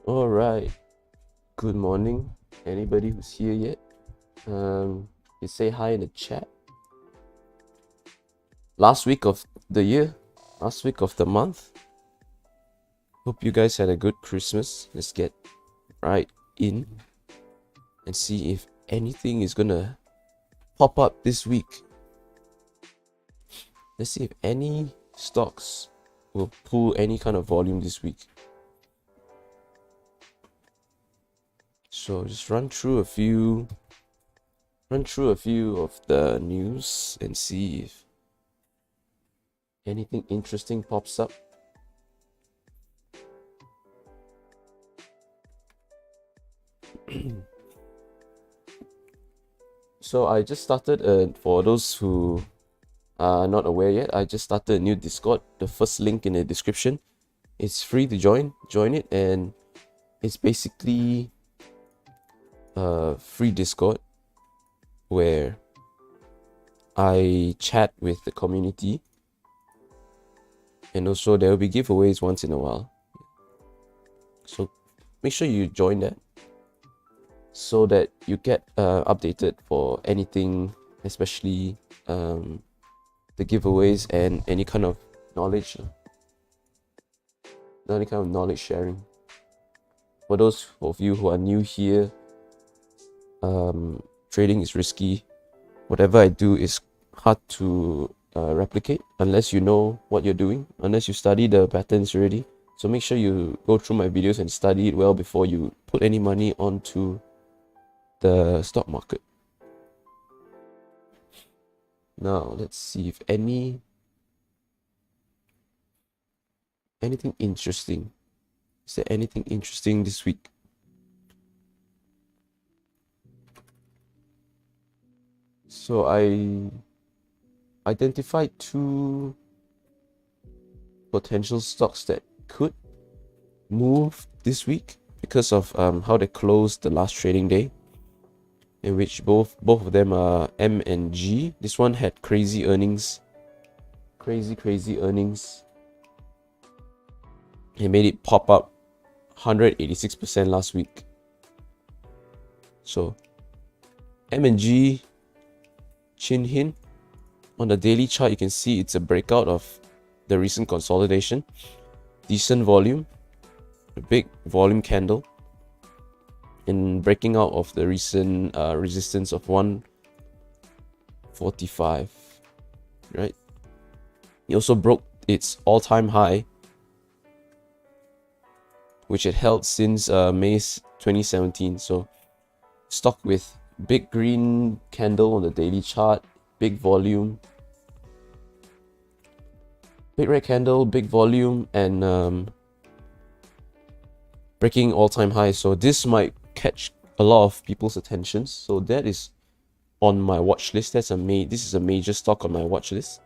All right. Good morning. Anybody who's here yet? You say hi in the chat. Last week of the year, last week of the month. Hope you guys had a good Christmas. Let's get right in and see if anything is gonna pop up this week. Let's see if any stocks will pull any kind of volume this week. So just run through a few of the news and see if anything interesting pops up. So I just started, for those who are not aware yet, I just started a new Discord. The first link in the description. It's free to join it, and it's basically a free Discord where I chat with the community, and also there will be giveaways once in a while. So make sure you join that so that you get updated for anything, especially the giveaways and any kind of knowledge sharing. For those of you who are new here, trading is risky. Whatever I do is hard to replicate unless you know what you're doing, unless you study the patterns already. So make sure you go through my videos and study it well before you put any money onto the stock market. Now let's see if anything interesting. Is there anything interesting this week? So I identified two potential stocks that could move this week because of how they closed the last trading day, in which both of them are M and G. This one had crazy earnings. Crazy earnings. It made it pop up 186% last week. So M and G, Chin Hin. On the daily chart, you can see it's a breakout of the recent consolidation. Decent volume, a big volume candle, in breaking out of the recent resistance of 145, right? It also broke its all-time high, which it held since May 2017. So stock with big green candle on the daily chart, big volume, big red candle, big volume, and breaking all-time high. So this might catch a lot of people's attention. So that is on my watch list. This is a major stock on my watch list.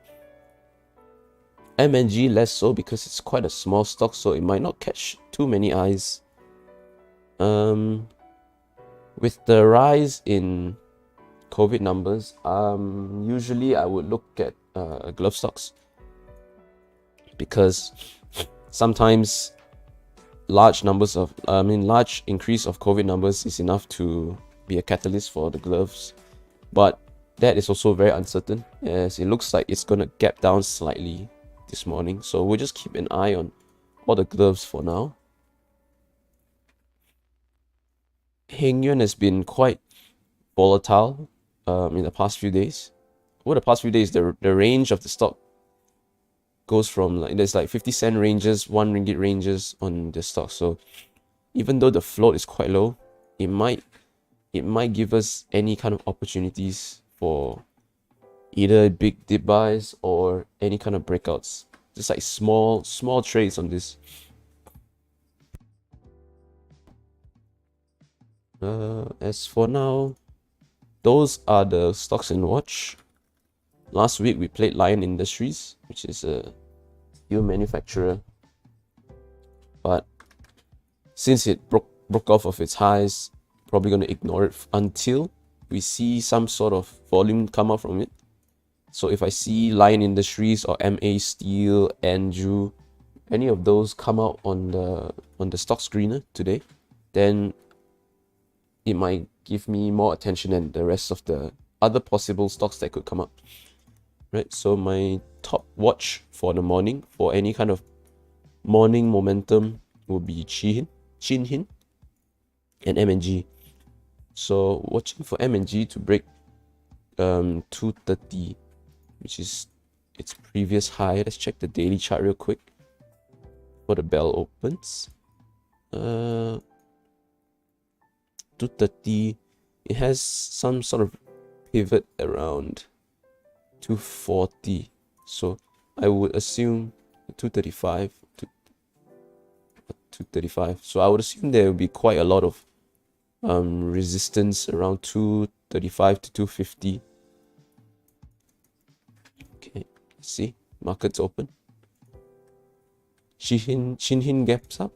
MNG less so because it's quite a small stock, so it might not catch too many eyes. With the rise in COVID numbers, usually I would look at glove stocks, because sometimes large increase of COVID numbers is enough to be a catalyst for the gloves. But that is also very uncertain, as it looks like it's gonna gap down slightly this morning. So we'll just keep an eye on all the gloves for now. Heng Yuan has been quite volatile in the past few days. Over the past few days, the range of the stock goes from there's 50-cent ranges, 1 ringgit ranges on the stock. So even though the float is quite low, it might give us any kind of opportunities for either big dip buys or any kind of breakouts. Just like small trades on this. As for now, those are the stocks in watch. Last week we played Lion Industries, which is a steel manufacturer, but since it broke off of its highs, probably going to ignore it until we see some sort of volume come out from it. So if I see Lion Industries or MA Steel, Andrew, any of those come out on the stock screener today, then it might give me more attention than the rest of the other possible stocks that could come up. Right, so my top watch for the morning for any kind of morning momentum will be Chin Hin and MNG. So watching for MNG to break 230, which is its previous high. Let's check the daily chart real quick before the bell opens. 230, it has some sort of pivot around 240, so I would assume 235 to 235. So I would assume there will be quite a lot of resistance around 235 to 250. Okay, let's see. Markets open. Shinhin gapped up.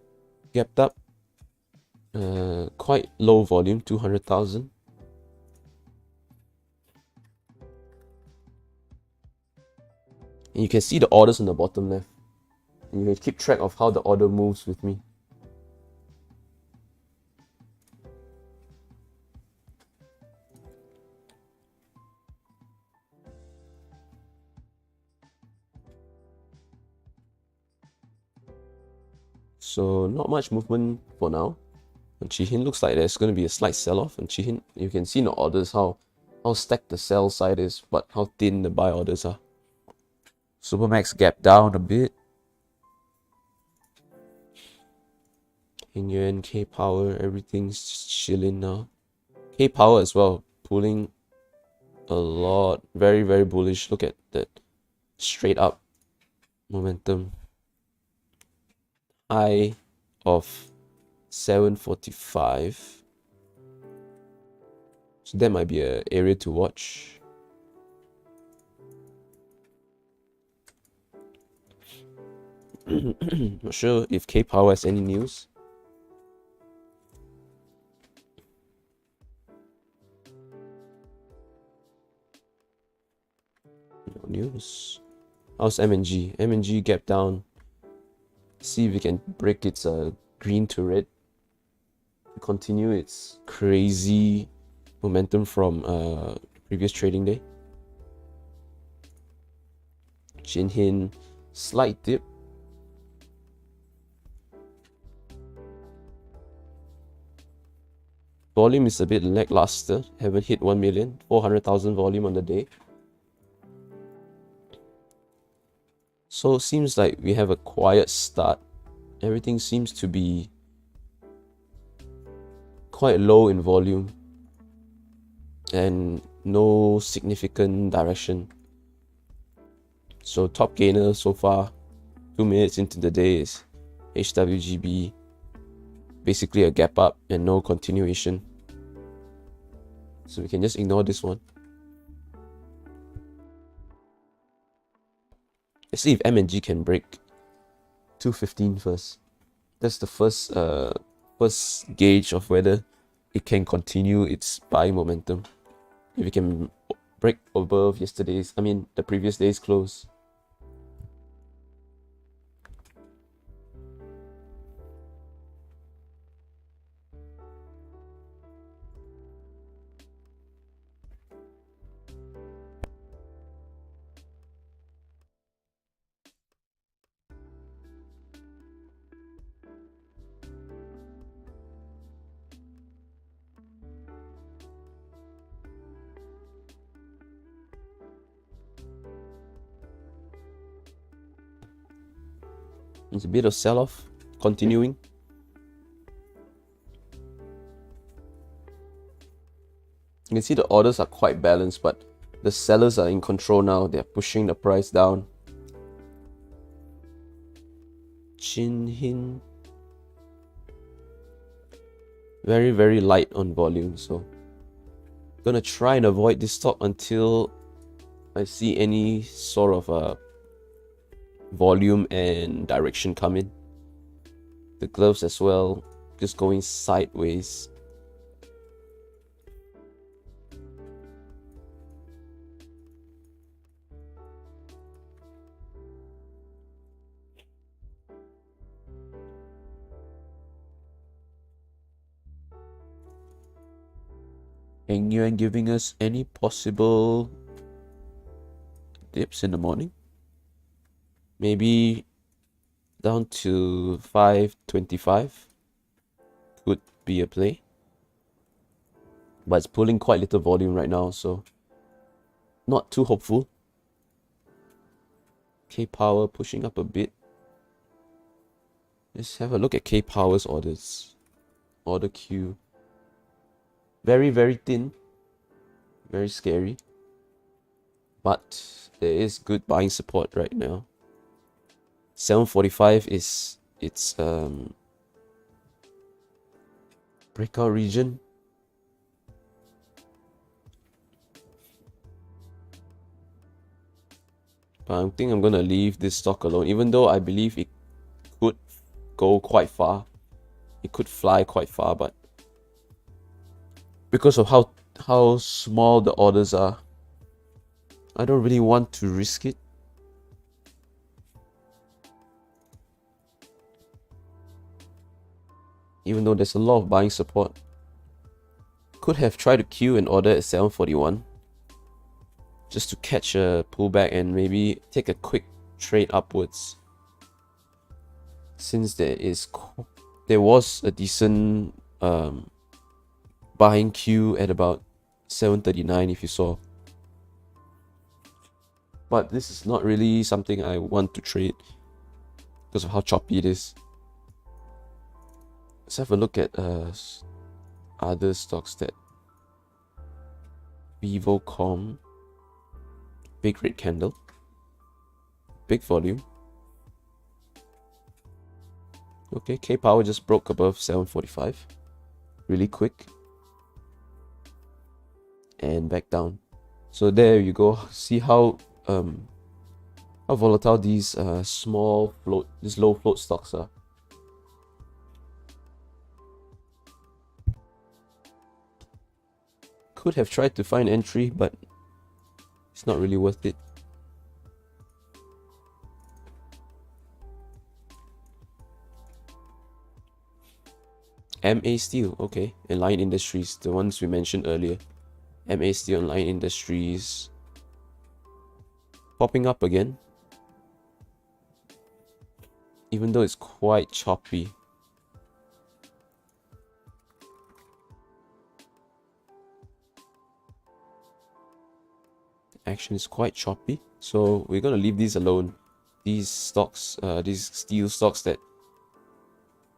Quite low volume, 200,000. And you can see the orders on the bottom left. And you can keep track of how the order moves with me. So not much movement for now. On Chihin, looks like there's going to be a slight sell-off. On Chihin, you can see in the orders how stacked the sell side is, but how thin the buy orders are. Supermax gap down a bit. Yuan, K-Power, everything's just chilling now. K-Power as well, pulling a lot. Very, very bullish. Look at that straight up momentum. High of 745. So that might be an area to watch. Not sure if K-Power has any news. No news. How's MNG? MNG gap down. See if we can break its green to red. Continue its crazy momentum from the previous trading day. Shinhin, slight dip. Volume is a bit lackluster. Haven't hit 1 million. 400,000 volume on the day. So it seems like we have a quiet start. Everything seems to be quite low in volume and no significant direction. So top gainer so far, 2 minutes into the day, is HWGB. Basically a gap up and no continuation. So we can just ignore this one. Let's see if MNG can break 215 first. That's the first gauge of whether it can continue its buying momentum. If it can break above the previous day's close. It's a bit of sell-off continuing. You can see the orders are quite balanced, but the sellers are in control now. They're pushing the price down. Chin-Hin, very, very light on volume, so I'm gonna try and avoid this stock until I see any sort of volume and direction come in. The gloves as well, just going sideways. Heng Yuan giving us any possible dips in the morning. Maybe down to 525 could be a play. But it's pulling quite little volume right now, so not too hopeful. K-Power pushing up a bit. Let's have a look at K-Power's orders. Order queue. Very, very thin. Very scary. But there is good buying support right now. 745 is its breakout region. But I think I'm gonna leave this stock alone, even though I believe it could go quite far. It could fly quite far, but because of how small the orders are, I don't really want to risk it. Even though there's a lot of buying support. Could have tried to queue an order at 741 just to catch a pullback and maybe take a quick trade upwards, since there was a decent buying queue at about 739 if you saw. But this is not really something I want to trade because of how choppy it is. Let's have a look at other stocks. That Vivocom, big red candle, big volume. Okay, K-Power just broke above 745 really quick and back down. So there you go. See how volatile these these low float stocks are. Could have tried to find entry, but it's not really worth it. MA Steel, okay, and Line Industries, the ones we mentioned earlier. MA Steel and Line Industries popping up again, even though it's quite choppy. Action is quite choppy, so we're gonna leave these alone. These stocks, these steel stocks that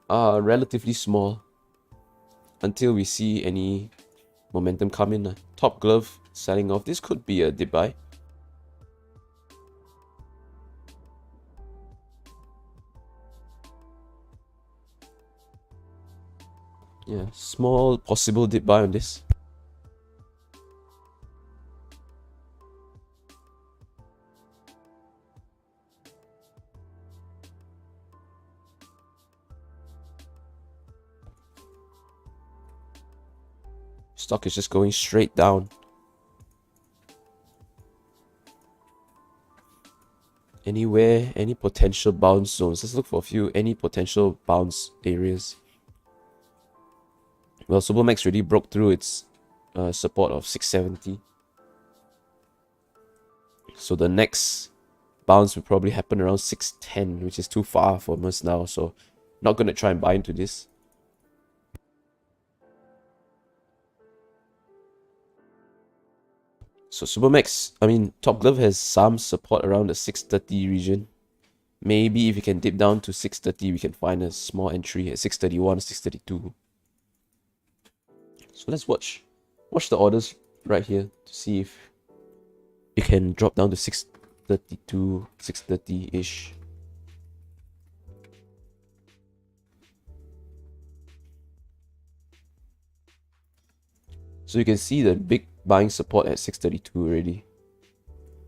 are relatively small, until we see any momentum come in. Top Glove selling off. This could be a dip buy. Yeah, small possible dip buy on this. Stock is just going straight down. Anywhere, any potential bounce zones. Let's look for a few, any potential bounce areas. Well, Supermax already broke through its support of 670. So the next bounce will probably happen around 610, which is too far from us now. So not going to try and buy into this. So Supermax, Top Glove has some support around the 630 region. Maybe if you can dip down to 630, we can find a small entry at 631, 632. So let's watch the orders right here to see if you can drop down to 632, 630-ish. So you can see the big buying support at 632 already.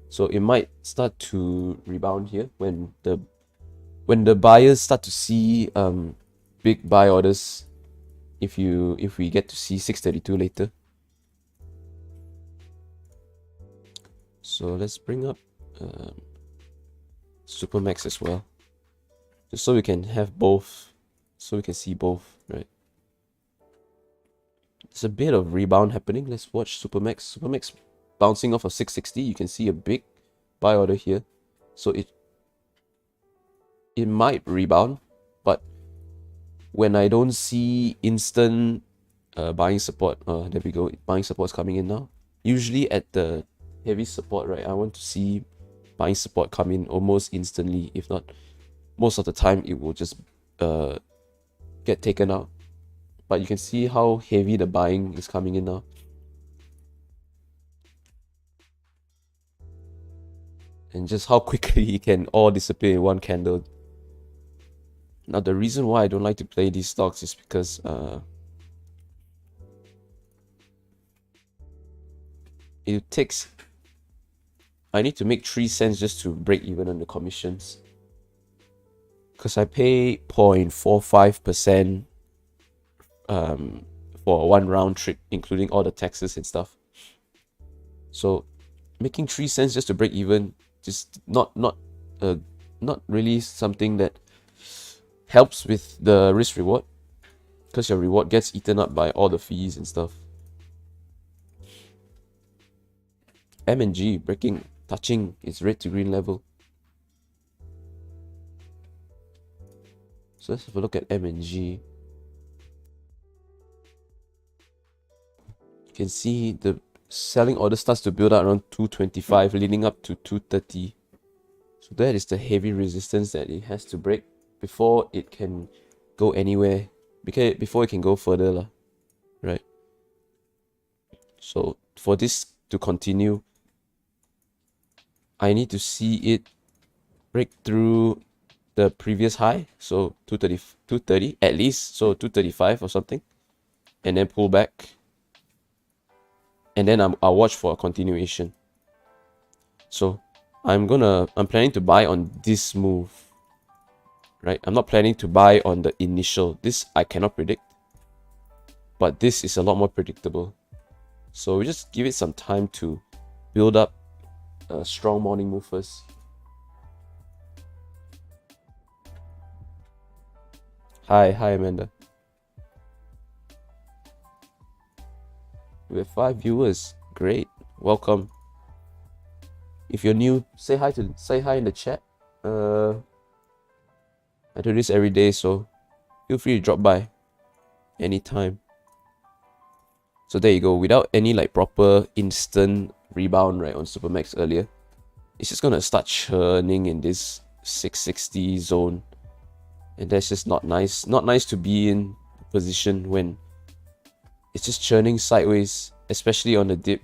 So it might start to rebound here when the buyers start to see big buy orders. If we get to see 632 later. So let's bring up Supermax as well, just so we can have both, so we can see both, right? there's a bit of rebound happening. Let's watch Supermax. Supermax bouncing off of 660. You can see a big buy order here. So it might rebound, but when I don't see instant buying support, there we go. Buying support is coming in now. Usually at the heavy support, right, I want to see buying support come in almost instantly. If not, most of the time it will just get taken out. But you can see how heavy the buying is coming in now. And just how quickly it can all disappear in one candle. Now, the reason why I don't like to play these stocks is because it takes... I need to make 3 cents just to break even on the commissions. Because I pay 0.45% for one round trip, including all the taxes and stuff. So making 3 cents just to break even, just not really something that helps with the risk reward, because your reward gets eaten up by all the fees and stuff. M&G breaking, touching its red to green level. So let's have a look at M&G. You can see the selling order starts to build up around 225, leading up to 230. So that is the heavy resistance that it has to break before it can go anywhere, before it can go further, right? So for this to continue, I need to see it break through the previous high, so 230 at least, so 235 or something, and then pull back, and then I'll watch for a continuation. So I'm planning to buy on this move, right? I'm not planning to buy on the initial. This I cannot predict, but this is a lot more predictable. So we just give it some time to build up a strong morning move first. Hi Amanda. We have 5 viewers. Great, welcome. If you're new, say hi in the chat. I do this every day, so feel free to drop by anytime. So there you go. Without any like proper instant rebound, right, on Supermax earlier, it's just gonna start churning in this 660 zone, and that's just not nice. Not nice to be in a position when it's just churning sideways, especially on the dip.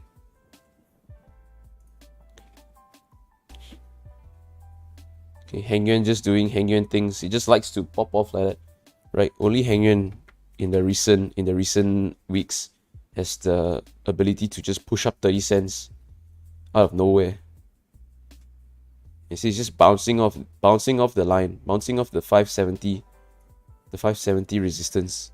Okay, Heng Yuan just doing Heng Yuan things. He just likes to pop off like that, right? Only Heng Yuan in the recent weeks has the ability to just push up 30 cents out of nowhere. You see, he's just bouncing off the line, bouncing off the 570 resistance.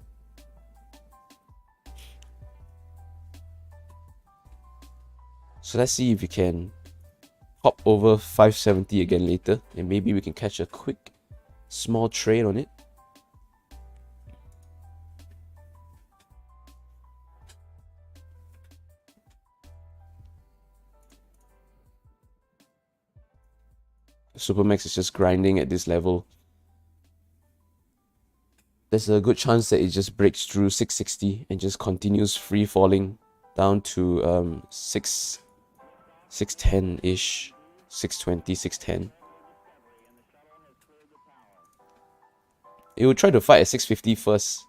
So let's see if we can hop over 570 again later, and maybe we can catch a quick small trade on it. Supermax is just grinding at this level. There's a good chance that it just breaks through 660 and just continues free falling down to 610-ish, 620, 610. It will try to fight at 650 first.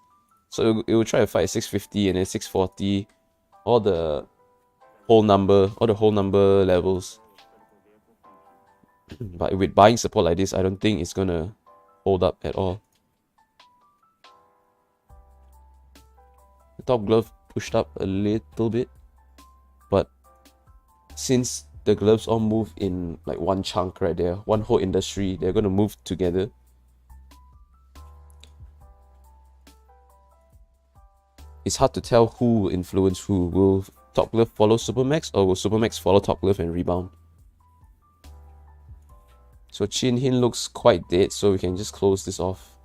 So it will try to fight at 650 and then 640, all the whole number levels. But with buying support like this, I don't think it's gonna hold up at all. The top glove pushed up a little bit, but since the gloves all move in like one chunk right there, one whole industry, they're gonna move together. It's hard to tell who will influence who. Will top glove follow Supermax, or will Supermax follow top glove and rebound? So Chin Hin looks quite dead, so we can just close this off.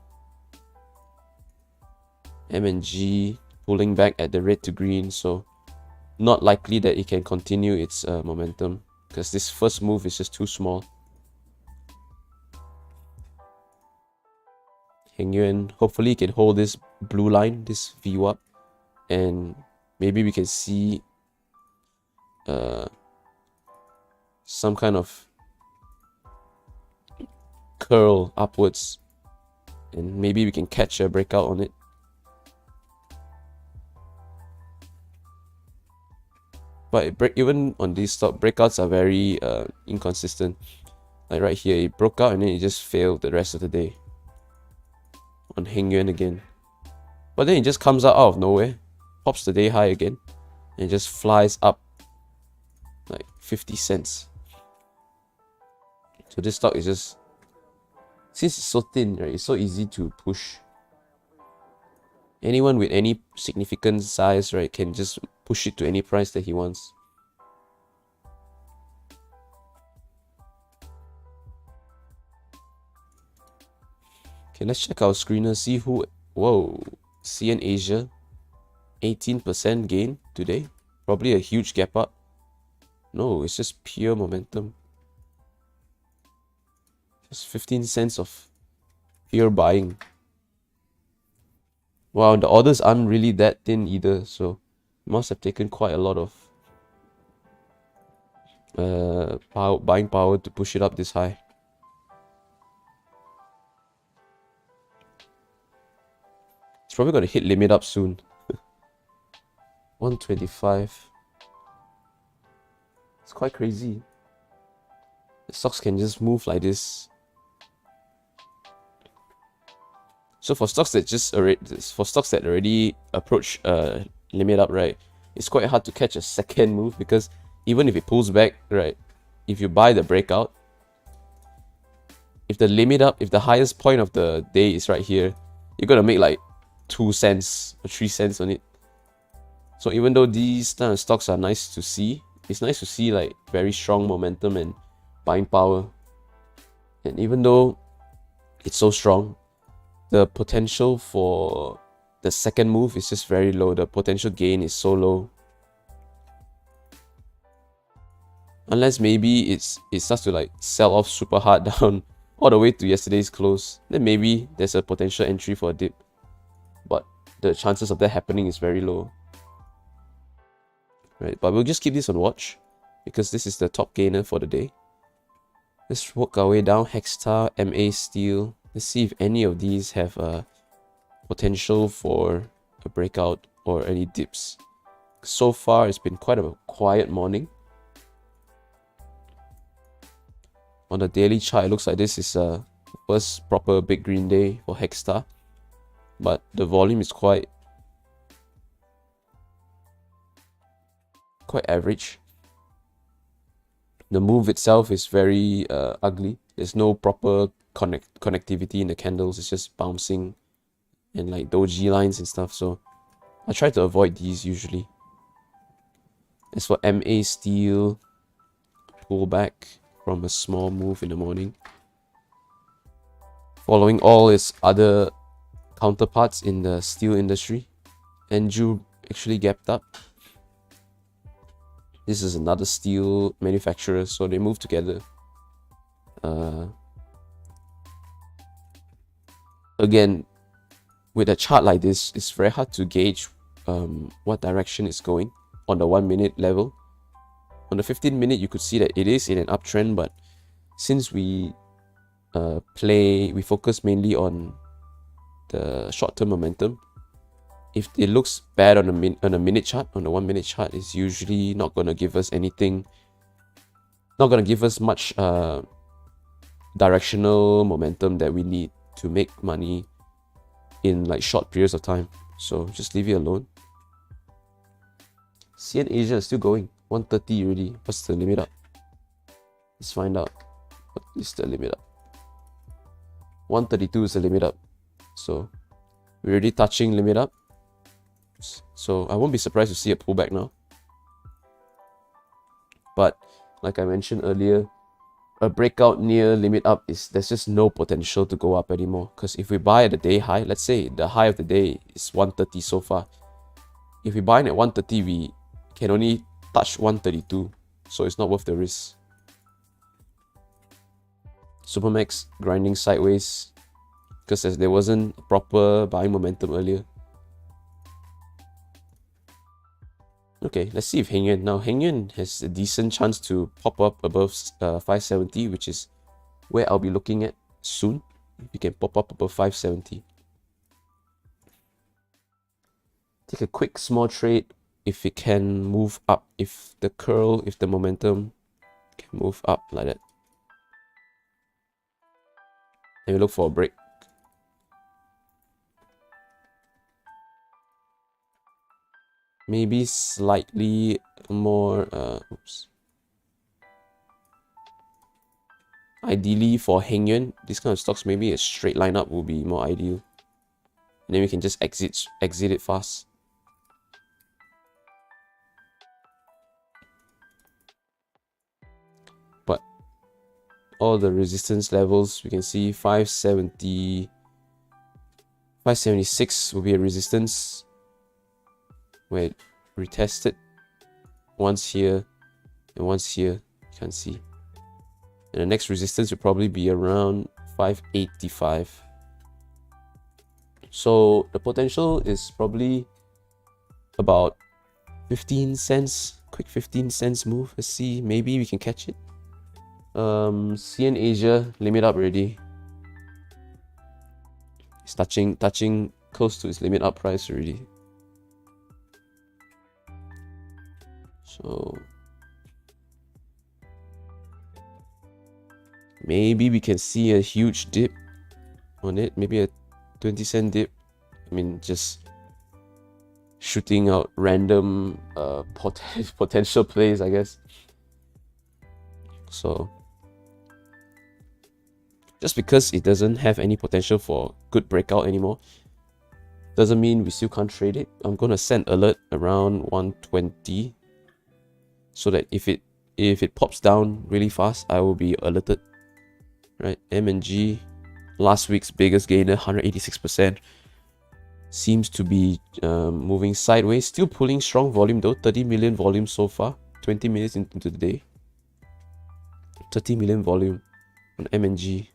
M&G pulling back at the red to green, so not likely that it can continue its momentum because this first move is just too small. Heng Yuan, hopefully can hold this blue line, this VWAP, and maybe we can see some kind of curl upwards, and maybe we can catch a breakout on it. But even on these stock, breakouts are very inconsistent. Like right here, it broke out and then it just failed the rest of the day. On Heng Yuan again. But then it just comes out of nowhere, pops the day high again, and just flies up like 50 cents. So this stock is just, since it's so thin, right, it's so easy to push. Anyone with any significant size, right, can just push it to any price that he wants. Okay, let's check our screener, see who... Whoa, CN Asia, 18% gain today. Probably a huge gap up. No, it's just pure momentum. Just 15 cents of pure buying. Wow, the orders aren't really that thin either, so must have taken quite a lot of buying power to push it up this high. It's probably going to hit limit up soon. 125. It's quite crazy. The stocks can just move like this. So for stocks that already approach limit up, right, it's quite hard to catch a second move, because even if it pulls back, right, if you buy the breakout, if the limit up, if the highest point of the day is right here, you're gonna make like 2 cents or 3 cents on it. So even though these kind of stocks are nice to see, it's nice to see like very strong momentum and buying power. And even though it's so strong, the potential for the second move is just very low. The potential gain is so low. Unless maybe it starts to like sell off super hard down all the way to yesterday's close, then maybe there's a potential entry for a dip. But the chances of that happening is very low. Right, but we'll just keep this on watch, because this is the top gainer for the day. Let's work our way down. Hexstar, MA Steel. Let's see if any of these have a potential for a breakout or any dips. So far, it's been quite a quiet morning. On the daily chart, it looks like this is a first proper big green day for Hexstar, but the volume is quite average. The move itself is very ugly. There's no proper connectivity in the candles. It's just bouncing and like doji lines and stuff. So I try to avoid these usually. As for MA Steel, pull back from a small move in the morning, following all its other counterparts in the steel industry. Anju actually gapped up. This is another steel manufacturer, so they move together. Again, with a chart like this, it's very hard to gauge what direction it's going on the 1 minute level. On the 15 minute, you could see that it is in an uptrend, but since we focus mainly on the short-term momentum, if it looks bad on a minute chart, on the 1 minute chart, it's usually not going to give us anything, not going to give us much directional momentum that we need to make money in like short periods of time. So just leave it alone. CN Asia is still going. 130 already. What's the limit up? Let's find out. What is the limit up? 132 is the limit up. So we're already touching limit up. So I won't be surprised to see a pullback now. But like I mentioned earlier, a breakout near limit up there's just no potential to go up anymore. Because if we buy at the day high, let's say the high of the day is 130 so far. if we buy in at 130, we can only touch 132, so it's not worth the risk. Supermax grinding sideways because there wasn't proper buying momentum earlier. Okay, let's see if Heng Yuan. Now, Heng Yuan has a decent chance to pop up above 570, which is where I'll be looking at soon. If you can pop up above 570. Take a quick small trade if it can move up. If the momentum can move up like that. And we look for a break. Maybe slightly more, Ideally for Heng Yuan, this kind of stocks, maybe a straight line up will be more ideal. And then we can just exit it fast. But all the resistance levels, we can see 570, 576 will be a resistance where it retested once here and once here. You can see. And the next resistance will probably be around 585. So the potential is probably about 15 cents, quick 15 cents move. Let's see, maybe we can catch it. CN Asia, limit up already. It's touching close to its limit up price already. So maybe we can see a huge dip on it, maybe a 20-cent dip. I mean, just shooting out random potential plays, I guess. So just because it doesn't have any potential for good breakout anymore, doesn't mean we still can't trade it. I'm gonna send alert around 120, so that if it pops down really fast, I will be alerted. Right, M&G, last week's biggest gainer, 186%, seems to be moving sideways. Still pulling strong volume though, 30 million volume so far, 20 minutes into the day. 30 million volume on M&G.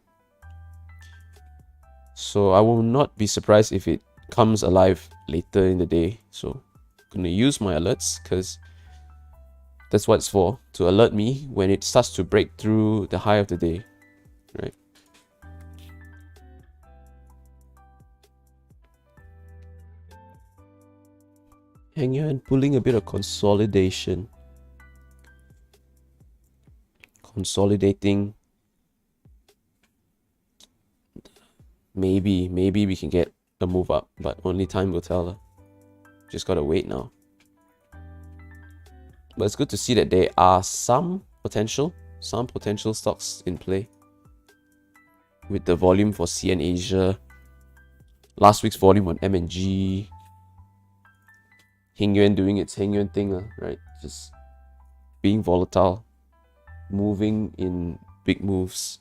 So I will not be surprised if it comes alive later in the day. So I'm gonna use my alerts because that's what it's for, to alert me when it starts to break through the high of the day. Right. Heng Yuan pulling a bit of consolidation. Consolidating. Maybe we can get a move up, but only time will tell. Just gotta wait now. But it's good to see that there are some potential stocks in play. With the volume for CN Asia, last week's volume on M&G, Heng Yuan doing its Heng Yuan thing, right? Just being volatile, moving in big moves.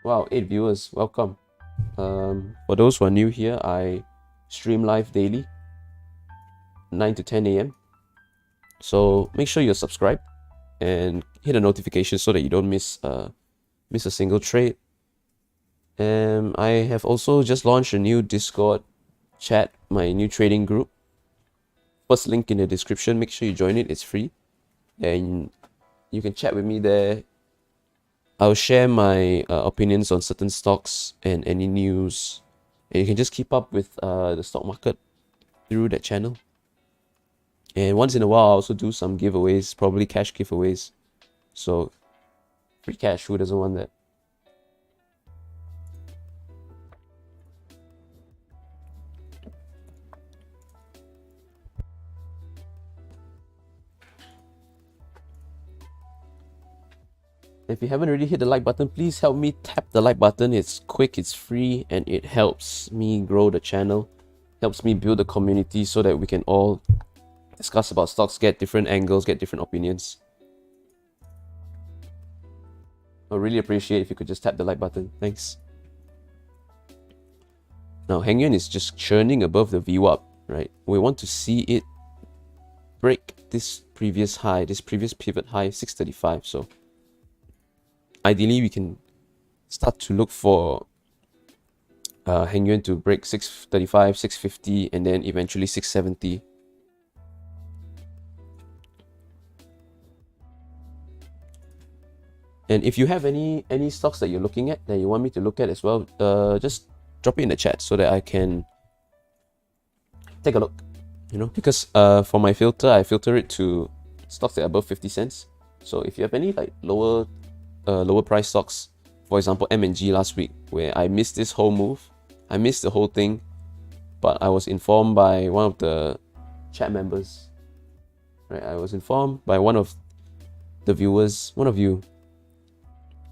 Wow, 8 viewers, welcome. For those who are new here, I stream live daily, 9 to 10 a.m. So make sure you're subscribed and hit a notification so that you don't miss a single trade. And I have also just launched a new Discord chat, my new trading group. First link in the description. Make sure you join it. It's free, and you can chat with me there. I'll share my opinions on certain stocks and any news, and you can just keep up with the stock market through that channel. And once in a while, I also do some giveaways, probably cash giveaways. So, free cash, who doesn't want that? If you haven't already hit the like button, please help me tap the like button. It's quick, it's free, and it helps me grow the channel, helps me build a community so that we can all discuss about stocks, get different angles, get different opinions. I really appreciate if you could just tap the like button. Thanks. Now Hang Yuan is just churning above the VWAP, right? We want to see it break this previous high, this previous pivot high, 635. So ideally we can start to look for Hang Yuan to break 635, 650, and then eventually 670. And if you have any stocks that you're looking at that you want me to look at as well, just drop it in the chat so that I can take a look. You know, because for my filter, I filter it to stocks that are above 50 cents. So if you have any like lower price stocks, for example M&G last week, where I missed this whole move, I missed the whole thing, but I was informed by one of the chat members, right? I was informed by one of the viewers, one of you,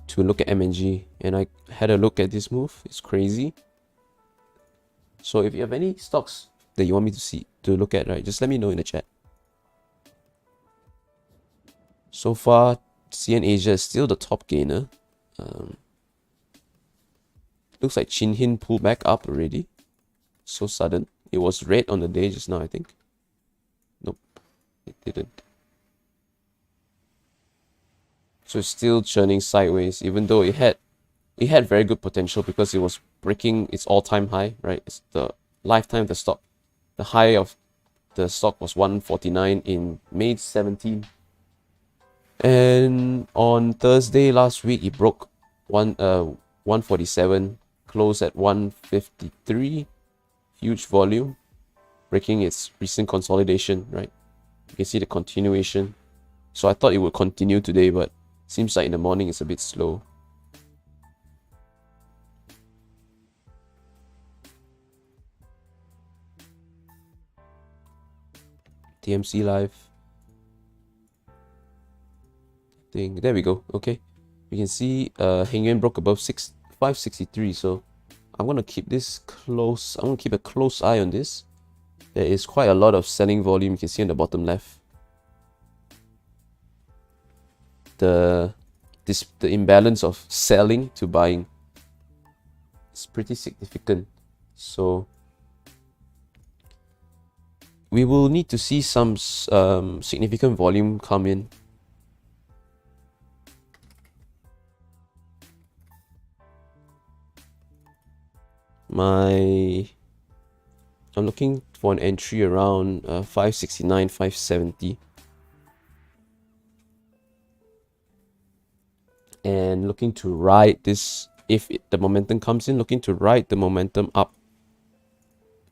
to look at M&G, and I had a look at this move. It's crazy. So if you have any stocks that you want me to look at, right, just let me know in the chat. So far, CN Asia is still the top gainer. Looks like Chin Hin pulled back up already. So sudden. It was red on the day just now, I think. Nope, it didn't. So it's still churning sideways, even though it had very good potential because it was breaking its all-time high, right? It's the lifetime of the stock. The high of the stock was 149 in May 17. And on Thursday last week, it broke 147, closed at 153. Huge volume, breaking its recent consolidation, right? You can see the continuation. So I thought it would continue today, but seems like in the morning it's a bit slow. TMC live. There we go. Okay, you can see Heng Yuan broke above 563. So I'm gonna keep this close. I'm gonna keep a close eye on this. There is quite a lot of selling volume. You can see on the bottom left. The imbalance of selling to buying is pretty significant. So we will need to see some significant volume come in. I'm looking for an entry around 569, 570. And looking to ride this, if the momentum comes in, looking to ride the momentum up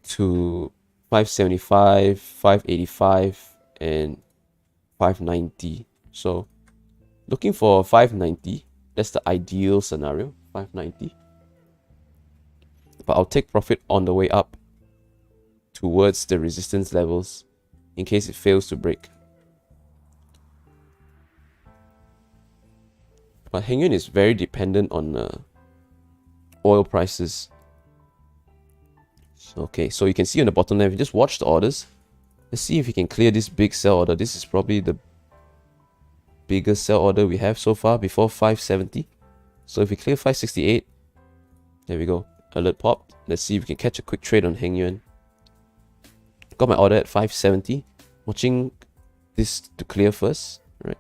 to 575, 585, and 590. So looking for 590. That's the ideal scenario, 590. But I'll take profit on the way up towards the resistance levels in case it fails to break. But Heng Yuan is very dependent on oil prices. Okay, so you can see on the bottom left, you just watch the orders. Let's see if we can clear this big sell order. This is probably the biggest sell order we have so far before 570. So if we clear 568, there we go. Alert popped. Let's see if we can catch a quick trade on Heng Yuan. Got my order at 570. Watching this to clear first, right?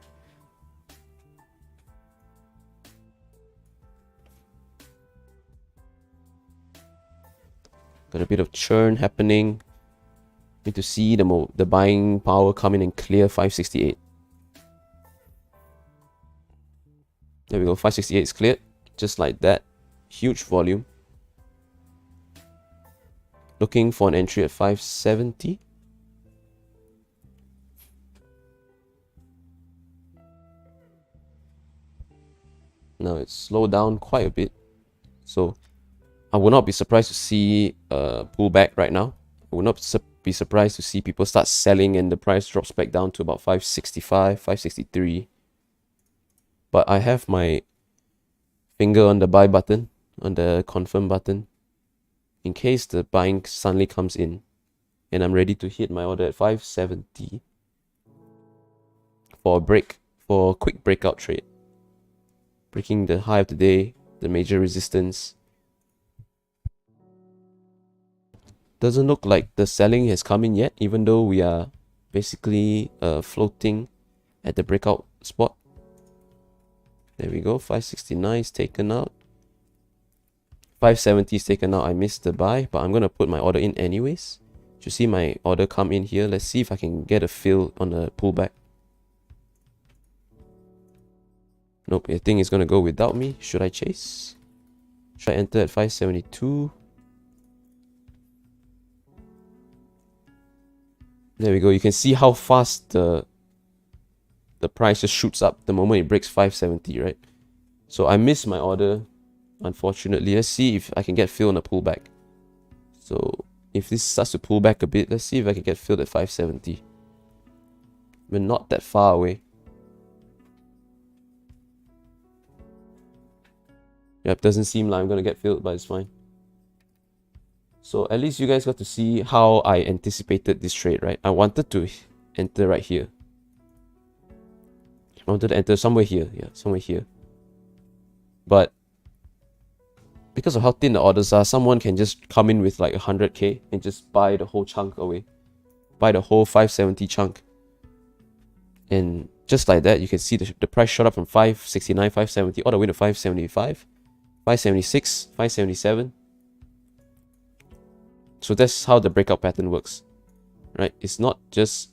Got a bit of churn happening. Need to see the buying power come in and clear 568. There we go. 568 is cleared. Just like that. Huge volume. Looking for an entry at 570. Now it's slowed down quite a bit. So I would not be surprised to see a pullback right now. I would not be surprised to see people start selling and the price drops back down to about 565, 563. But I have my finger on the buy button, on the confirm button, in case the buying suddenly comes in. And I'm ready to hit my order at 570 for a quick breakout trade. Breaking the high of the day, the major resistance. Doesn't look like the selling has come in yet, even though we are basically floating at the breakout spot. There we go. 569 is taken out. 570 is taken out. I missed the buy, but I'm going to put my order in anyways. You see my order come in here. Let's see if I can get a fill on a pullback. Nope, I think it's going to go without me. Should I chase? Should I enter at 572? There we go. You can see how fast the price just shoots up the moment it breaks 570, right? So I missed my order, unfortunately. Let's see if I can get filled on a pullback. So if this starts to pull back a bit, let's see if I can get filled at 570. We're not that far away. Yep, doesn't seem like I'm gonna get filled, but it's fine. So at least you guys got to see how I anticipated this trade, right? I wanted to enter right here. I wanted to enter somewhere here. Yeah, somewhere here. But because of how thin the orders are, someone can just come in with like 100k and just buy the whole chunk away. Buy the whole 570 chunk. And just like that, you can see the price shot up from 569, 570 all the way to 575, 576, 577. So that's how the breakout pattern works, right? It's not just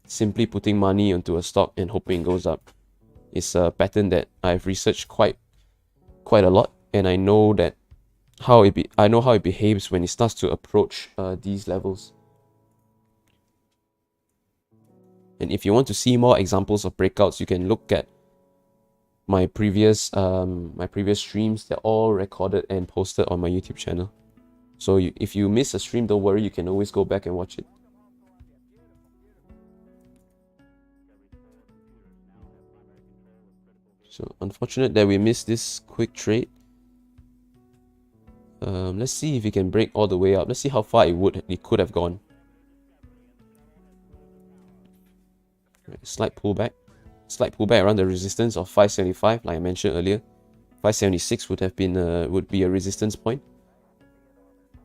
simply putting money onto a stock and hoping it goes up. It's a pattern that I've researched quite a lot, and I know that I know how it behaves when it starts to approach these levels. And if you want to see more examples of breakouts, you can look at my previous streams. They're all recorded and posted on my YouTube channel. So if you miss a stream, don't worry, you can always go back and watch it. So unfortunate that we missed this quick trade. Let's see if we can break all the way up. Let's see how far it could have gone. Right, slight pullback around the resistance of 575, like I mentioned earlier. 576 would be a resistance point.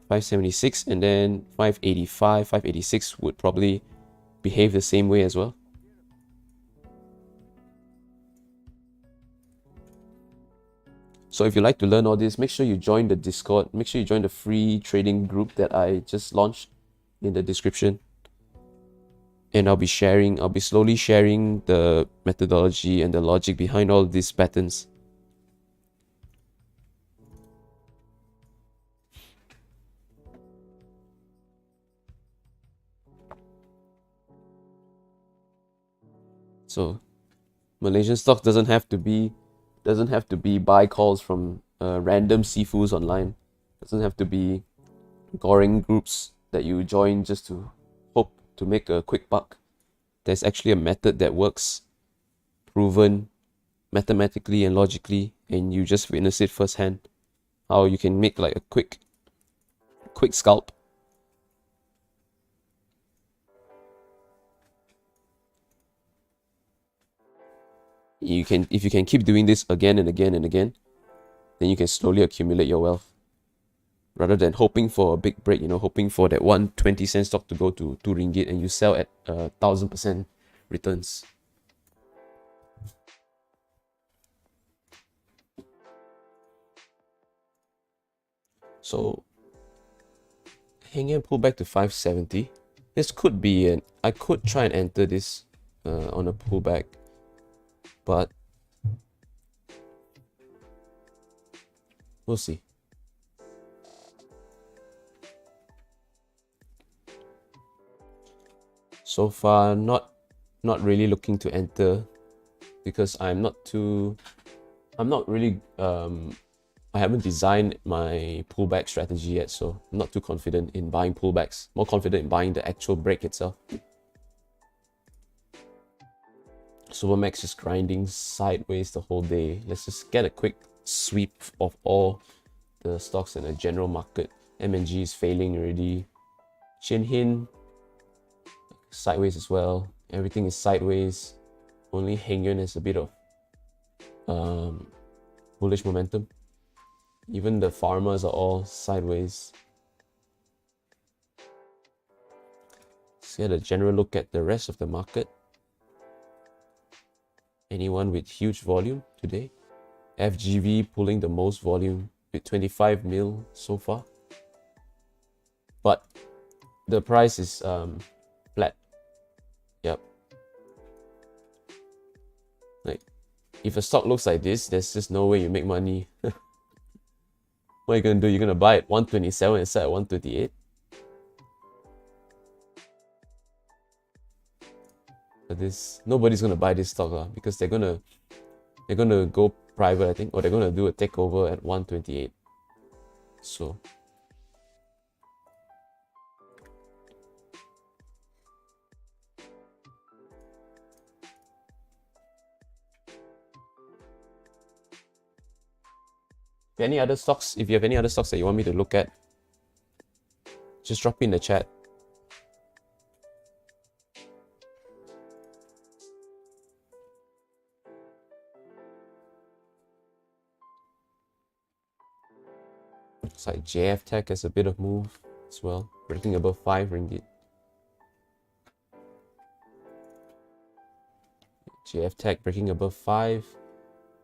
576, and then 585, 586 would probably behave the same way as well. So if you'd like to learn all this, make sure you join the Discord. Make sure you join the free trading group that I just launched in the description. And I'll be slowly sharing the methodology and the logic behind all these patterns. So Malaysian stock doesn't have to be buy calls from random sifus online. Doesn't have to be goring groups that you join just to hope to make a quick buck. There's actually a method that works, proven mathematically and logically, and you just witness it firsthand. How you can make like a quick scalp. If you can keep doing this again and again and again, then you can slowly accumulate your wealth. Rather than hoping for a big break, hoping for that 1 20-cent stock to go to 2 ringgit and you sell at 1000% returns. So hang in, pull back to 570. This could be I could try and enter this on a pullback, but we'll see. So far, not really looking to enter because I haven't designed my pullback strategy yet, so I'm not too confident in buying pullbacks. More confident in buying the actual break itself. Supermax is grinding sideways the whole day. Let's just get a quick sweep of all the stocks in the general market. MNG is failing already. Chinhin sideways as well. Everything is sideways. Only Heng Yuan has a bit of bullish momentum. Even the farmers are all sideways. Let's get a general look at the rest of the market. Anyone with huge volume today? FGV pulling the most volume with 25 mil so far. But the price is flat. Yep. Like, if a stock looks like this, there's just no way you make money. What are you gonna do? You're gonna buy it 127 and sell at 128? But nobody's gonna buy this stock because they're gonna go private, I think, or they're gonna do a takeover at 128. So any other stocks, if you have any other stocks that you want me to look at, just drop in the chat. Looks like JF Tech has a bit of move as well, breaking above 5 ringgit. JF Tech breaking above 5.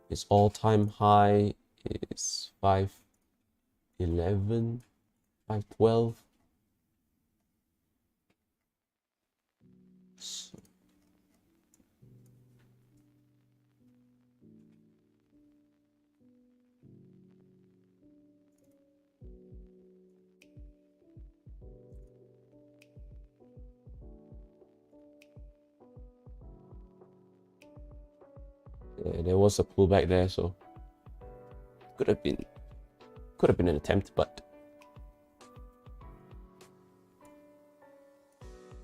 Its all-time high is 511, 512. So yeah, there was a pullback there, so could have been an attempt, but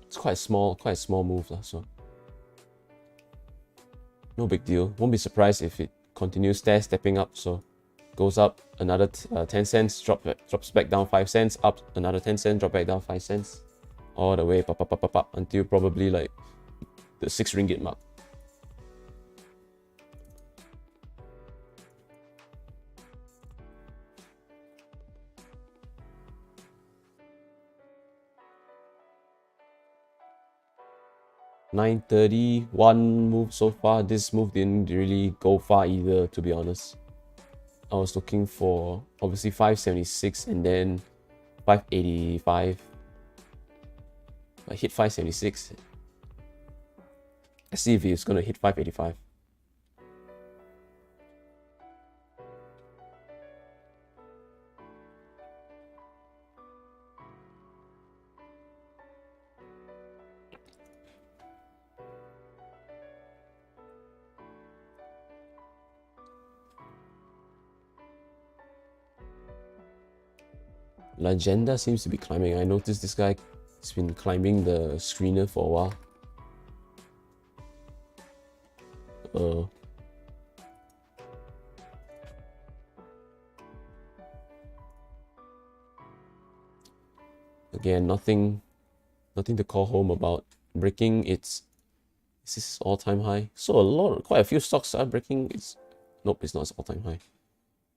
it's quite a small move, so no big deal. Won't be surprised if it continues stepping up. So goes up another 10 cents, drops back down 5 cents, up another 10 cents, drop back down 5 cents, all the way up until probably like the 6 ringgit mark. $9.30, one move so far. This move didn't really go far either, to be honest. I was looking for obviously 576 and then 585. I hit 576. Let's see if it's gonna hit 585. Legenda seems to be climbing. I noticed this guy has been climbing the screener for a while. Again, nothing to call home about. Breaking its all-time high. So quite a few stocks are breaking its. Nope, it's not its all-time high.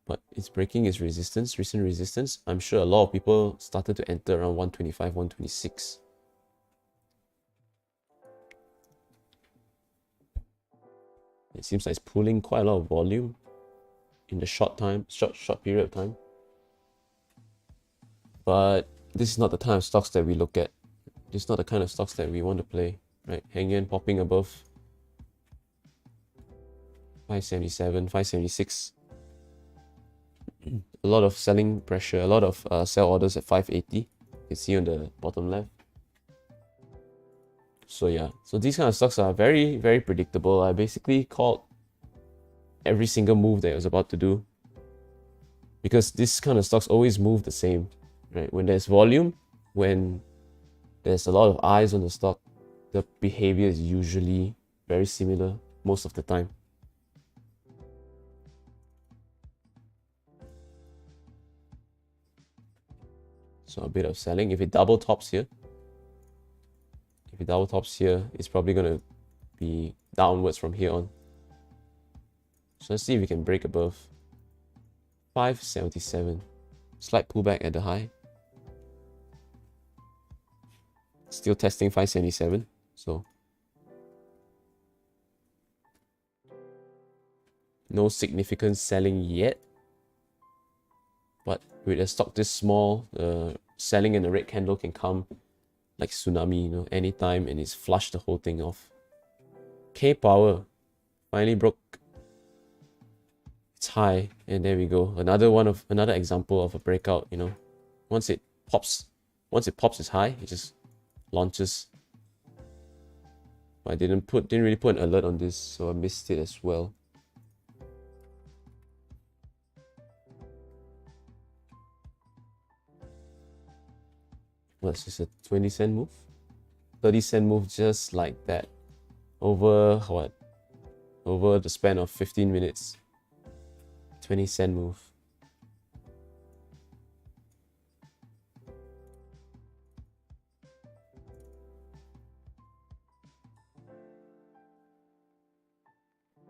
But it's breaking its resistance, recent resistance. I'm sure a lot of people started to enter around 125, 126. It seems like it's pulling quite a lot of volume in the short period of time. But this is not the kind of stocks that we look at. This is not the kind of stocks that we want to play, right? Hang in, popping above 577, 576. A lot of selling pressure, a lot of sell orders at 580. You can see on the bottom left. So yeah, so these kind of stocks are very, very predictable. I basically called every single move that I was about to do, because this kind of stocks always move the same, right? When there's volume, when there's a lot of eyes on the stock, the behavior is usually very similar most of the time. So a bit of selling. If it double tops here, it's probably going to be downwards from here on. So let's see if we can break above 577. Slight pullback at the high. Still testing 577. So no significant selling yet. But with a stock this small, selling in a red candle can come like tsunami, you know, anytime, and it's flushed the whole thing off. K power finally broke its high, and there we go. Another example of a breakout, you know. Once it pops its high, it just launches. I didn't really put an alert on this, so I missed it as well. What's this, a 20-cent move? 30-cent move just like that. Over what? Over the span of 15 minutes. 20-cent move.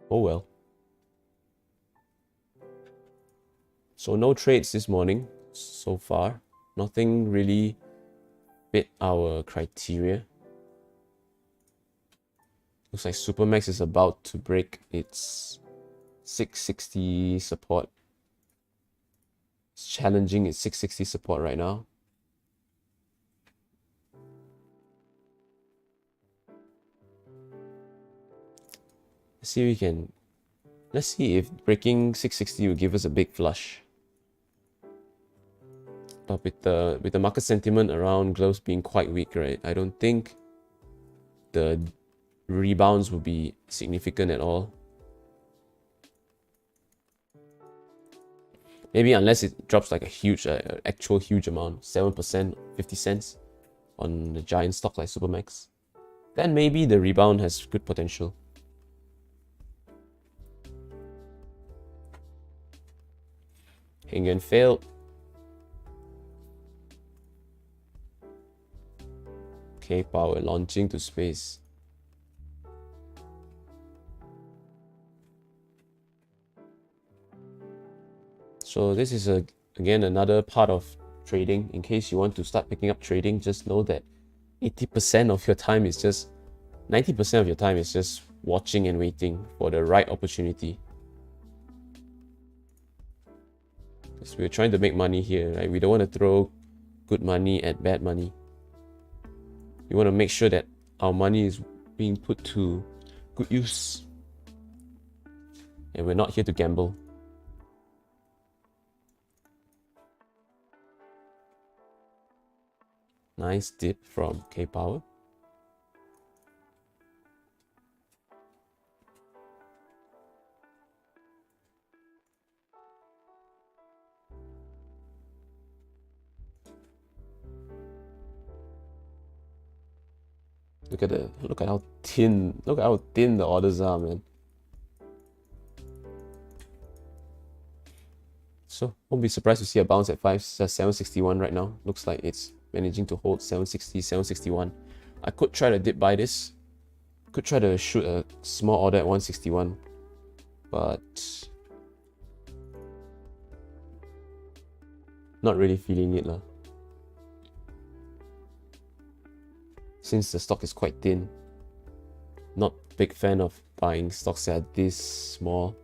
Oh well. So no trades this morning so far. Nothing really fit our criteria. Looks like Supermax is about to break its 660 support. It's challenging its 660 support right now. Let's see if breaking 660 will give us a big flush. But with the market sentiment around gloves being quite weak, right? I don't think the rebounds will be significant at all. Maybe unless it drops like a huge, actual huge amount, 7%, 50 cents on the giant stock like Supermax. Then maybe the rebound has good potential. Heng Yuan failed. K power launching to space. So this is again another part of trading. In case you want to start picking up trading, just know that 80% of your time is just 90% of your time is just watching and waiting for the right opportunity. Because we're trying to make money here, right? We don't want to throw good money at bad money. We want to make sure that our money is being put to good use. And we're not here to gamble. Nice dip from K Power. Look at how thin the orders are, man. So won't be surprised to see a bounce at 761 right now. Looks like it's managing to hold 760, 761. I could try to dip buy this. Could try to shoot a small order at 161, but not really feeling it lah. Since the stock is quite thin, not big fan of buying stocks that are this small.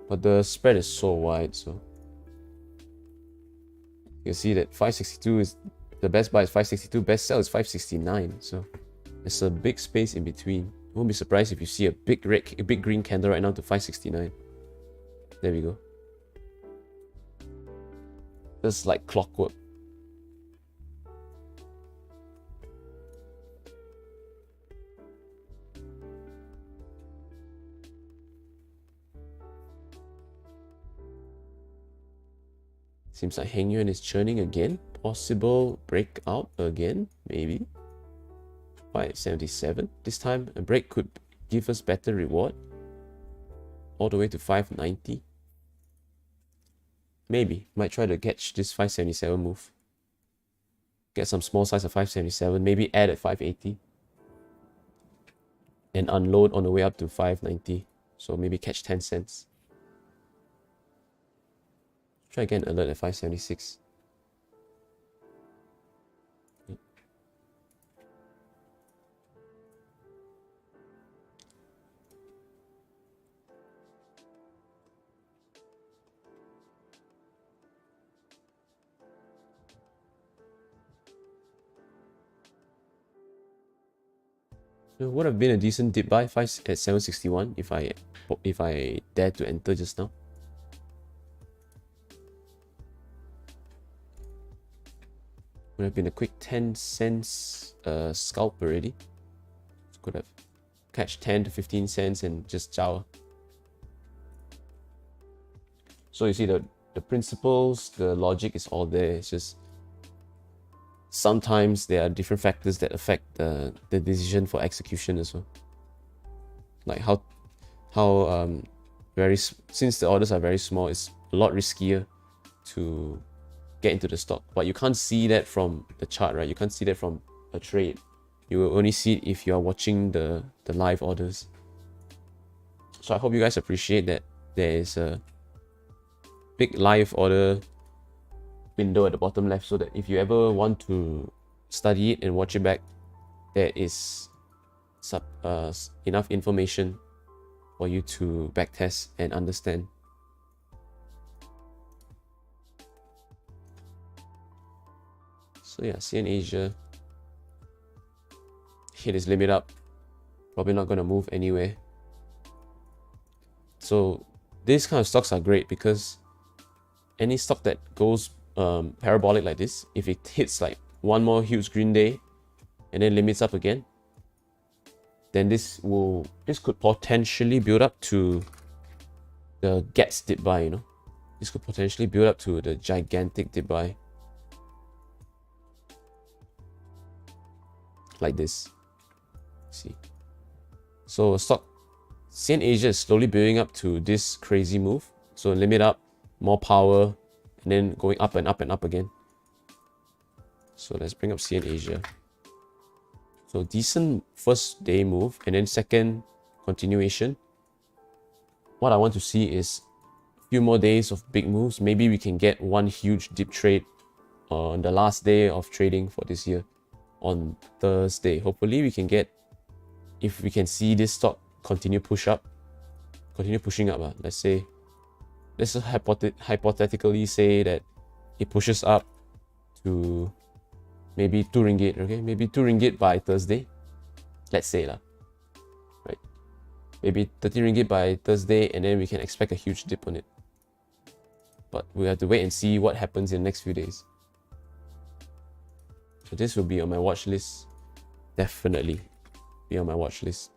But the spread is so wide, so you can see that 562 is the best buy is 562, best sell is 569. So there's a big space in between. Won't be surprised if you see a big green candle right now to 569. There we go. Just like clockwork. Seems like Heng Yuan is churning again. Possible breakout again, maybe. 577. This time a break could give us better reward. All the way to 590. Maybe. Might try to catch this 577 move. Get some small size of 577. Maybe add at 580. And unload on the way up to 590. So maybe catch 10 cents. Try again alert at 576. It would have been a decent dip buy, 5 at 761 if I dared to enter just now. Would have been a quick 10 cents scalp already. Could have catch 10 to 15 cents and just chow. So you see the principles, the logic is all there. It's just sometimes there are different factors that affect the decision for execution as well. Like how since the orders are very small, it's a lot riskier to get into the stock. But you can't see that from the chart, right? You can't see that from a trade. You will only see it if you are watching the live orders. So I hope you guys appreciate that there is a big live order window at the bottom left, so that if you ever want to study it and watch it back, there is enough information for you to backtest and understand. So yeah, CN Asia hit his limit up, probably not going to move anywhere. So these kind of stocks are great because any stock that goes parabolic like this, if it hits like one more huge green day and then limits up again, then this could potentially build up to the Gets dip buy, you know. This could potentially build up to the gigantic dip buy. Like this. See. So stock CN Asia is slowly building up to this crazy move. So limit up, more power, and then going up and up and up again. So let's bring up CN Asia. So decent first day move, and then second continuation. What I want to see is a few more days of big moves. Maybe we can get one huge dip trade on the last day of trading for this year on Thursday. Hopefully we can get, if we can see this stock continue pushing up. Let's hypothetically say that it pushes up to maybe 2 ringgit, okay? Maybe 2 ringgit by Thursday. Let's say lah. Right? Maybe 30 ringgit by Thursday, and then we can expect a huge dip on it. But we have to wait and see what happens in the next few days. So this will be on my watch list. Definitely be on my watch list.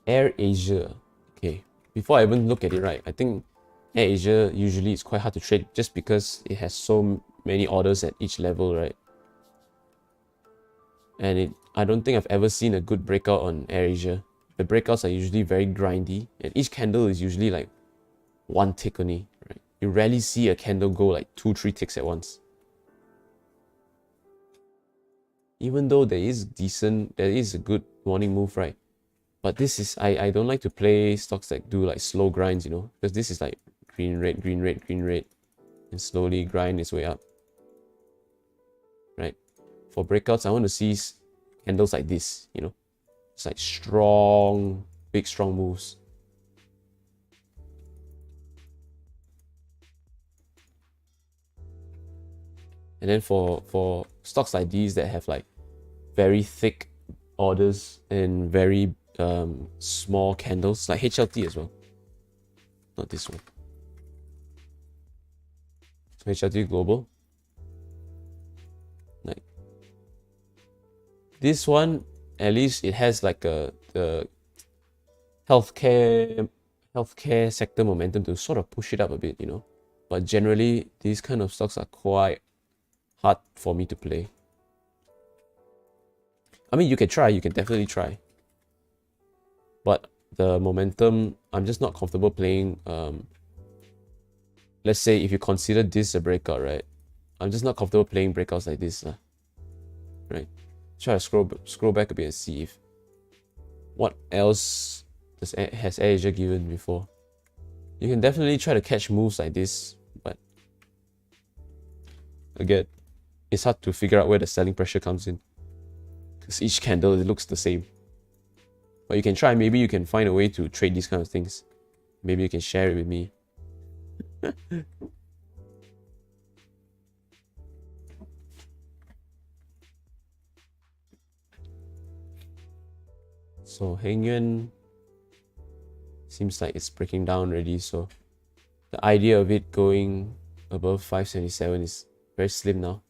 Air Asia. Okay, before I even look at it, right, I think Air Asia usually is quite hard to trade just because it has so many orders at each level, right? And I don't think I've ever seen a good breakout on Air Asia. The breakouts are usually very grindy, and each candle is usually like one tick only, right? You rarely see a candle go like 2-3 ticks at once. Even though there is a good morning move, right? But this is, I don't like to play stocks that do like slow grinds, you know, because this is like green, red, green, red, green, red, and slowly grind its way up, right? For breakouts, I want to see candles like this, you know, it's like strong, big, strong moves. And then for stocks like these that have like very thick orders and very small candles, like HLT as well, not this one. So HLT Global, like this one, at least it has like the healthcare sector momentum to sort of push it up a bit, you know. But generally, these kind of stocks are quite hard for me to play. I mean, you can definitely try. But the momentum, I'm just not comfortable playing. Let's say if you consider this a breakout, right? I'm just not comfortable playing breakouts like this, right? Try to scroll back a bit and see if what else has AirAsia given before. You can definitely try to catch moves like this, but again, it's hard to figure out where the selling pressure comes in, because each candle, it looks the same. But you can try. Maybe you can find a way to trade these kind of things. Maybe you can share it with me. So Heng Yuan seems like it's breaking down already. So the idea of it going above 577 is very slim now.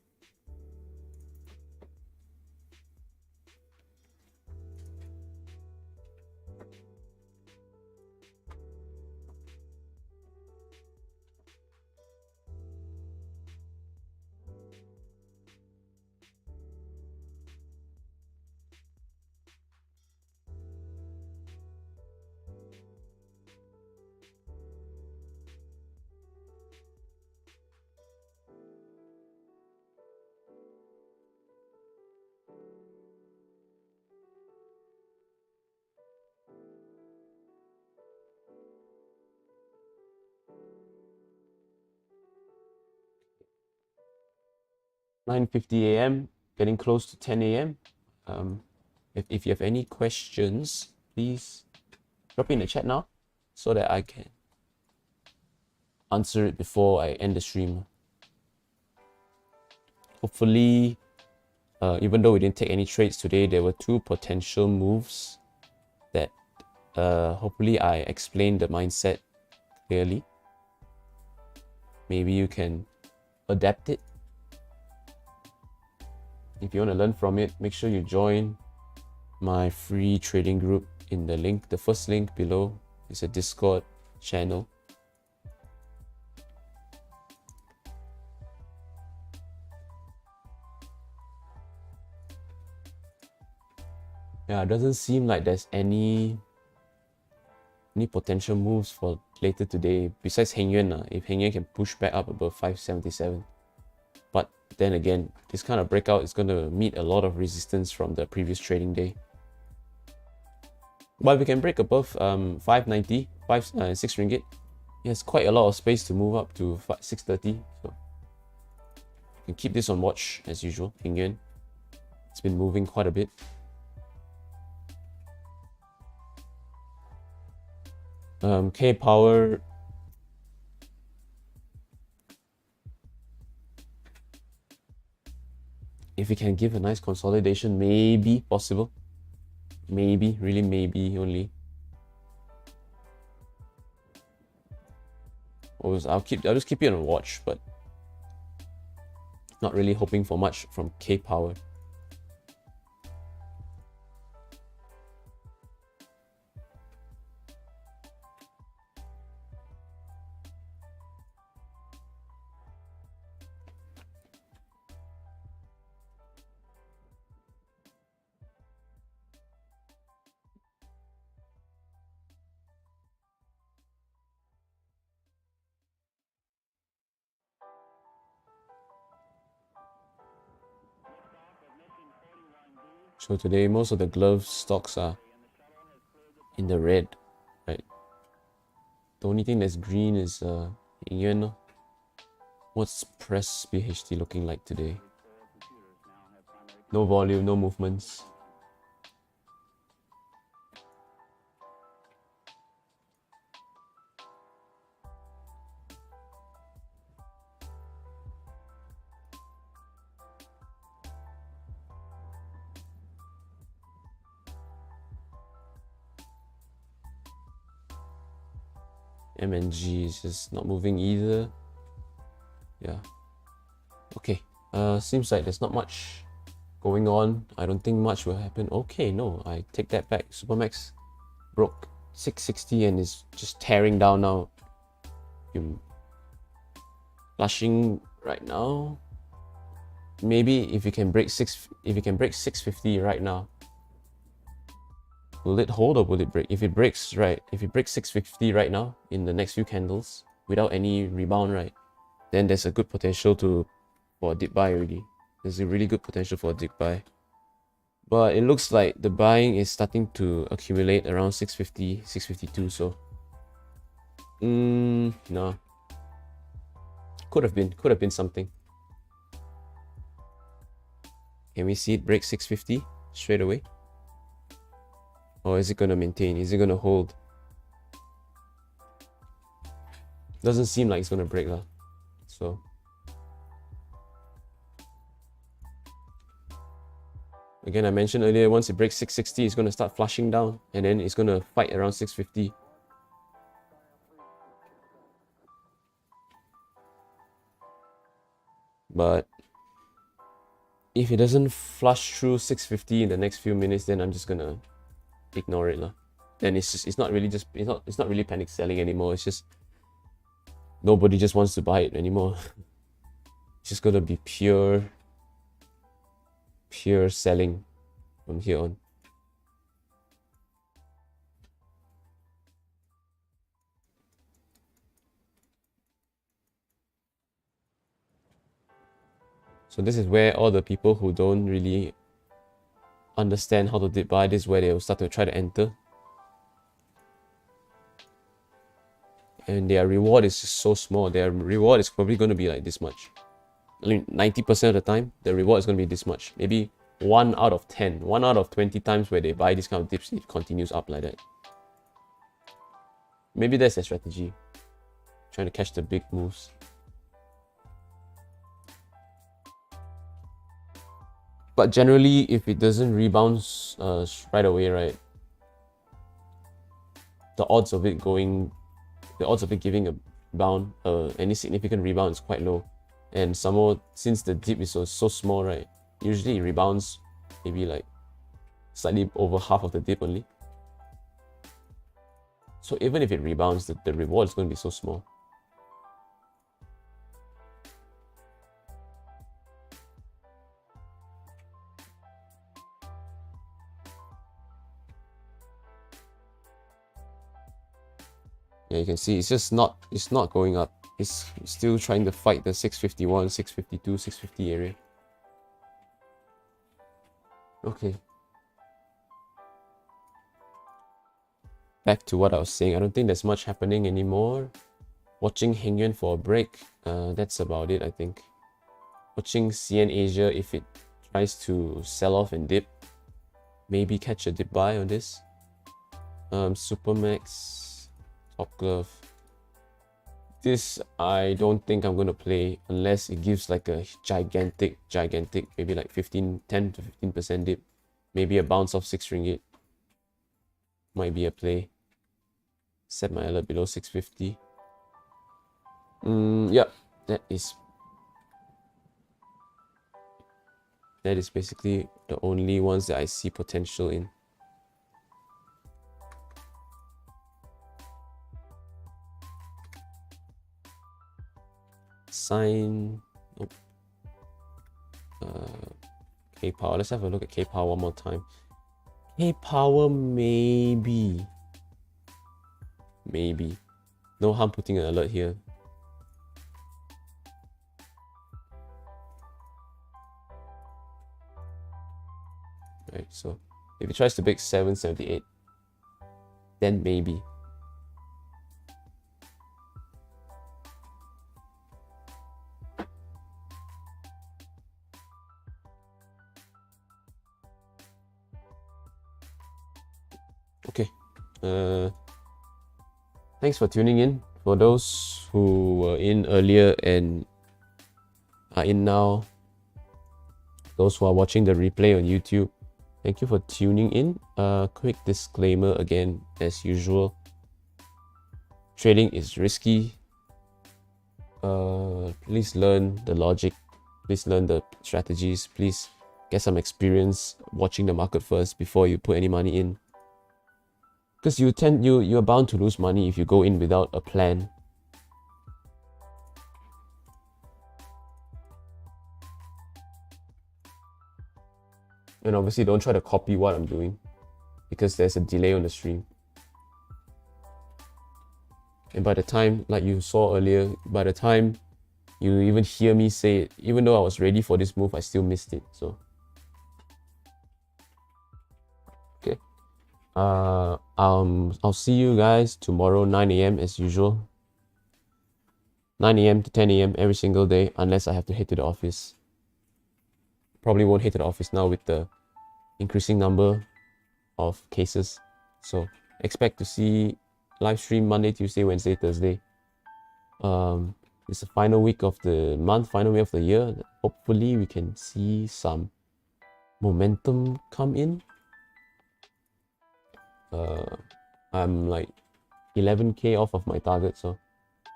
(9:50 a.m.), getting close to 10 a.m. If you have any questions, please drop it in the chat now so that I can answer it before I end the stream. Hopefully, even though we didn't take any trades today, there were two potential moves that hopefully I explained the mindset clearly. Maybe you can adapt it. If you want to learn from it, make sure you join my free trading group in the link. The first link below is a Discord channel. Yeah, it doesn't seem like there's any potential moves for later today besides Heng Yuan. If Heng Yuan can push back up above 577. But then again, this kind of breakout is going to meet a lot of resistance from the previous trading day. But if we can break above 590, 6 ringgit, it has quite a lot of space to move up to 630. So you can keep this on watch as usual. Heng Yuan, it's been moving quite a bit. K Power, if we can give a nice consolidation, maybe possible. Maybe, really maybe only. I'll just keep it on watch, but not really hoping for much from K Power. So today, most of the glove stocks are in the red, right? The only thing that's green is Heng Yuan. What's press BHT looking like today? No volume, no movements. MNG is just not moving either. Yeah. Okay. Seems like there's not much going on. I don't think much will happen. Okay, no, I take that back. Supermax broke 660 and is just tearing down now. Flushing right now. Maybe if you can break 650 right now, will it hold or will it break? If it breaks 650 right now in the next few candles without any rebound, right, then there's a good potential for a dip buy already. There's a really good potential for a dip buy. But it looks like the buying is starting to accumulate around 650, 652. So, no. Could have been something. Can we see it break 650 straight away? Or is it going to maintain? Is it going to hold? Doesn't seem like it's going to break lah. So Again, I mentioned earlier, once it breaks 660, it's going to start flushing down, and then it's going to fight around 650. But if it doesn't flush through 650 in the next few minutes, then I'm just gonna ignore it lah. Then it's not really panic selling anymore. It's just nobody just wants to buy it anymore. It's just gonna be pure selling from here on. So this is where all the people who don't really understand how to dip buy, this is where they will start to try to enter. And their reward is just so small. Their reward is probably going to be like this much. I mean, 90% of the time, the reward is going to be this much. Maybe 1 out of 10, 1 out of 20 times where they buy this kind of dips, it continues up like that. Maybe that's their strategy. Trying to catch the big moves. But generally, if it doesn't rebound right away, right, the odds of it giving a bound, any significant rebound is quite low. And some more, since the dip is so small, right, usually it rebounds maybe like slightly over half of the dip only. So even if it rebounds, the reward is going to be so small. Yeah, you can see it's not going up. It's still trying to fight the 651, 652, 650 area. Okay. Back to what I was saying. I don't think there's much happening anymore. Watching Heng Yuan for a break. That's about it, I think. Watching CN Asia, if it tries to sell off and dip, maybe catch a dip buy on this. Supermax, Top Glove. This I don't think I'm gonna play unless it gives like a gigantic, maybe like 10 to 15% dip. Maybe a bounce of 6 ringgit. Might be a play. Set my alert below 650. Yeah, that is basically the only ones that I see potential in. Sign. K-Power. Let's have a look at K-Power one more time. K-Power, maybe. No harm putting an alert here. Right, so if it tries to break 778, then maybe. Okay. Thanks for tuning in. For those who were in earlier and are in now, those who are watching the replay on YouTube, thank you for tuning in. Quick disclaimer again, as usual. Trading is risky. Please learn the logic. Please learn the strategies. Please get some experience watching the market first before you put any money in. Because you're bound to lose money if you go in without a plan. And obviously don't try to copy what I'm doing, because there's a delay on the stream. And by the time, like you saw earlier, by the time you even hear me say it, even though I was ready for this move, I still missed it. So okay. I'll see you guys tomorrow 9 AM as usual. 9 AM to 10 AM every single day, unless I have to head to the office. Probably won't head to the office now with the increasing number of cases. So expect to see live stream Monday, Tuesday, Wednesday, Thursday. It's the final week of the month, final week of the year. Hopefully we can see some momentum come in. I'm like 11k off of my target, so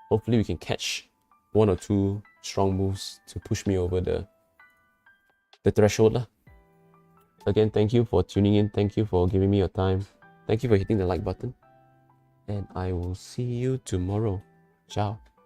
hopefully we can catch one or two strong moves to push me over the threshold lah. Again, thank you for tuning in. Thank you for giving me your time. Thank you for hitting the like button. And I will see you tomorrow. Ciao.